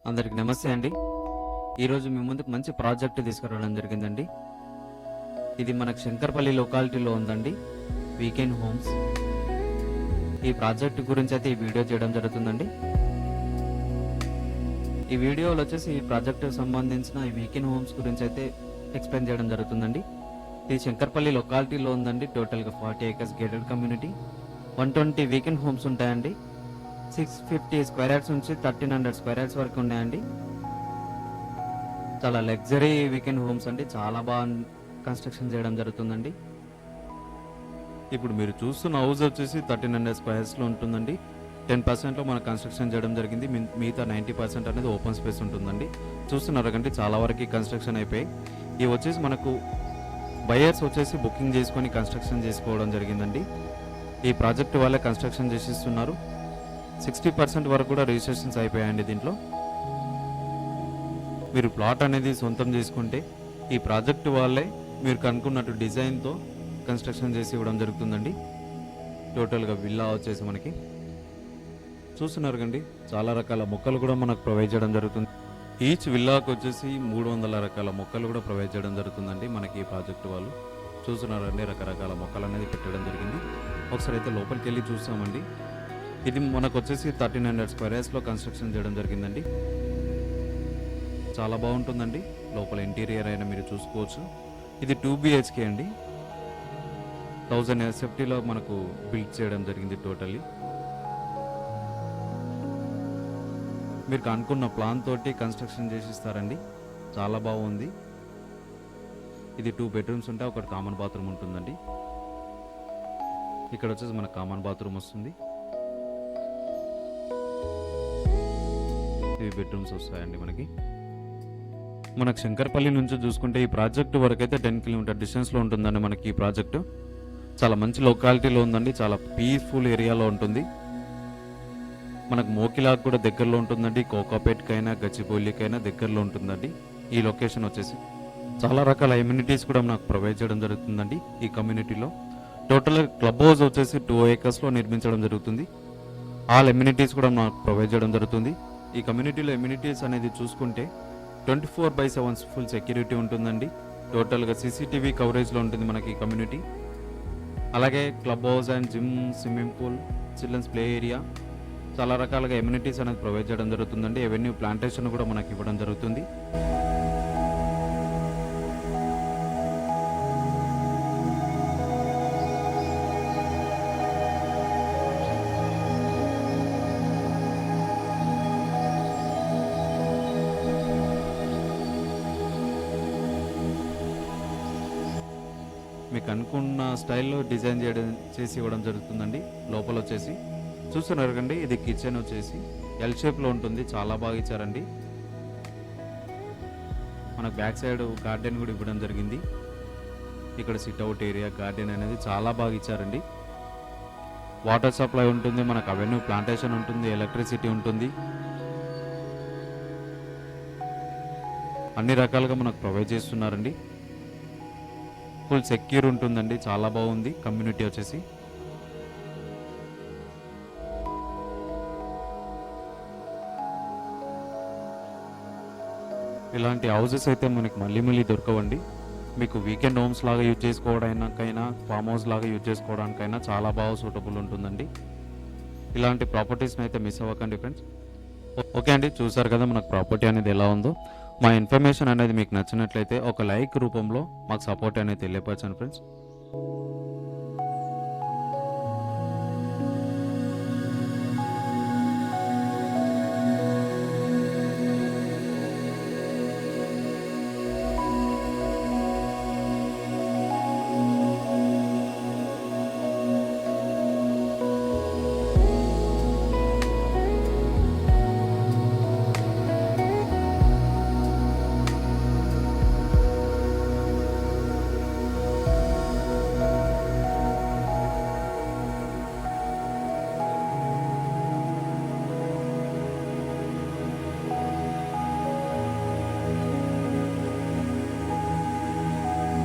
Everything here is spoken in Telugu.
అందరికి నమస్తే అండి. ఈరోజు మీ ముందుకు మంచి ప్రాజెక్ట్ తీసుకురావడం జరిగిందండి. ఇది మనకు శంకర్పల్లి లొకాలిటీలో ఉందండి, వీకెండ్ హోమ్స్. ఈ ప్రాజెక్ట్ గురించి అయితే ఈ వీడియో చేయడం జరుగుతుందండి. ఈ వీడియోలో వచ్చేసి ఈ ప్రాజెక్ట్ సంబంధించిన ఈ వీకెండ్ హోమ్స్ గురించి అయితే ఎక్స్ప్లెయిన్ చేయడం జరుగుతుందండి. ఇది శంకర్పల్లి లొకాలిటీలో ఉందండి. టోటల్గా 40 acres gated community, 120 weekend homes ఉంటాయండి. 650 స్క్వేర్ యార్డ్స్ నుంచి 1300 స్క్వేర్ యార్డ్స్ వరకు ఉన్నాయండి. చాలా లగ్జరీ వీకెండ్ హోమ్స్ అండి. చాలా బాగా కన్స్ట్రక్షన్ చేయడం జరుగుతుందండి. ఇప్పుడు మీరు చూస్తున్న హౌస్ వచ్చేసి 1300 స్క్వేర్స్లో ఉంటుందండి. 10%లో మన కన్స్ట్రక్షన్ చేయడం జరిగింది. మిగతా 90% అనేది ఓపెన్ స్పేస్ ఉంటుందండి. చూస్తున్నారు కంటే చాలా వరకు కన్స్ట్రక్షన్ అయిపోయి ఇవి వచ్చేసి మనకు బయర్స్ వచ్చేసి బుకింగ్ చేసుకొని కన్స్ట్రక్షన్ చేసుకోవడం జరిగిందండి. ఈ ప్రాజెక్ట్ వాళ్ళే కన్స్ట్రక్షన్ చేసిస్తున్నారు. 60% వరకు కూడా రిజిస్ట్రేషన్స్ అయిపోయాయండి. దీంట్లో మీరు ప్లాట్ అనేది సొంతం చేసుకుంటే ఈ ప్రాజెక్ట్ వాళ్ళే మీరు కనుక్కున్నట్టు డిజైన్తో కన్స్ట్రక్షన్ చేసి ఇవ్వడం జరుగుతుందండి. టోటల్గా విల్లా వచ్చేసి మనకి చూస్తున్నారు కండి, చాలా రకాల మొక్కలు కూడా మనకు ప్రొవైడ్ చేయడం జరుగుతుంది. ఈచ్ విల్లాకు వచ్చేసి 300 రకాల మొక్కలు కూడా ప్రొవైడ్ చేయడం జరుగుతుందండి. మనకి ఈ ప్రాజెక్ట్ వాళ్ళు చూస్తున్నారండి, రకరకాల మొక్కలు అనేది పెట్టడం జరిగింది. ఒకసారి అయితే లోపలికి వెళ్ళి చూస్తామండి. ఇది మనకు వచ్చేసి 1300 స్క్వేర్ యార్డ్స్లో కన్స్ట్రక్షన్ చేయడం జరిగిందండి. చాలా బాగుంటుందండి. లోపల ఇంటీరియర్ అయినా మీరు చూసుకోవచ్చు. ఇది 2 BHK అండి. 1000 SFTలో మనకు బిల్డ్ చేయడం జరిగింది. టోటల్లీ మీరు అనుకున్న ప్లాన్ తోటి కన్స్ట్రక్షన్ చేసిస్తారండి. చాలా బాగుంది. ఇది 2 బెడ్రూమ్స్ ఉంటాయి, ఒకటి కామన్ బాత్రూమ్ ఉంటుందండి. ఇక్కడ వచ్చేసి మనకు కామన్ బాత్రూమ్ వస్తుంది. ఇవి బెడ్రూమ్స్ వస్తాయండి. మనకు శంకర్పల్లి నుంచి చూసుకుంటే ఈ ప్రాజెక్టు వరకు అయితే 10 కిలోమీటర్ డిస్టెన్స్లో ఉంటుందండి. మనకి ఈ ప్రాజెక్టు చాలా మంచి లొకాలిటీలో ఉందండి. చాలా పీస్ఫుల్ ఏరియాలో ఉంటుంది. మనకు మోకిలాకు కూడా దగ్గరలో ఉంటుందండి. కోకాపేట్కైనా గచ్చిబౌలికైనా దగ్గరలో ఉంటుందండి. ఈ లొకేషన్ వచ్చేసి చాలా రకాల ఎమ్యూనిటీస్ కూడా మనకు ప్రొవైడ్ చేయడం జరుగుతుందండి. ఈ కమ్యూనిటీలో టోటల్ క్లబ్ హౌస్ వచ్చేసి 2 acresలో నిర్మించడం జరుగుతుంది. ఆల్ ఎమ్యూనిటీస్ కూడా మనకు ప్రొవైడ్ చేయడం జరుగుతుంది. ఈ కమ్యూనిటీలో ఎమ్యూనిటీస్ అనేది చూసుకుంటే 24/7 ఫుల్ సెక్యూరిటీ ఉంటుందండి. టోటల్గా CCTV కవరేజ్లో ఉంటుంది మనకి ఈ కమ్యూనిటీ. అలాగే club house and gym, swimming pool, children's play area, చాలా రకాలుగా ఎమ్యూనిటీస్ అనేది ప్రొవైడ్ చేయడం జరుగుతుందండి. ఎవెన్యూ ప్లాంటేషన్ కూడా మనకి ఇవ్వడం జరుగుతుంది. మీకు అనుకున్న స్టైల్లో డిజైన్ చేసి ఇవ్వడం జరుగుతుందండి. లోపల వచ్చేసి చూస్తున్నారు కండి, ఇది కిచెన్ వచ్చేసి ఎల్ షేప్లో ఉంటుంది. చాలా బాగా ఇచ్చారండి. మనకు బ్యాక్ సైడ్ గార్డెన్ కూడా ఇవ్వడం జరిగింది. ఇక్కడ సిట్అవుట్ ఏరియా, గార్డెన్ అనేది చాలా బాగా ఇచ్చారండి. వాటర్ సప్లై ఉంటుంది, మనకు అవెన్యూ ప్లాంటేషన్ ఉంటుంది, ఎలక్ట్రిసిటీ ఉంటుంది. అన్ని రకాలుగా మనకు ప్రొవైడ్ చేస్తున్నారండి. ఫుల్ సెక్యూర్ ఉంటుందండి. చాలా బాగుంది కమ్యూనిటీ వచ్చేసి. ఇలాంటి హౌసెస్ అయితే మనకి మళ్ళీ దొరకవండి. మీకు వీకెండ్ హోమ్స్ లాగా యూజ్ చేసుకోవడానికైనా, ఫామ్ హౌస్ లాగా యూజ్ చేసుకోవడానికైనా చాలా బాగా సూటబుల్ ఉంటుందండి. ఇలాంటి ప్రాపర్టీస్ని అయితే మిస్ అవ్వకండి ఫ్రెండ్స్. ఓకే అండి, చూసారు కదా మనకు ప్రాపర్టీ అనేది ఎలా ఉందో. మా ఇన్ఫర్మేషన్ అనేది మీకు నచ్చినట్లయితే ఒక లైక్ రూపంలో మాకు సపోర్ట్ అనేది తెలియపరచండి ఫ్రెండ్స్.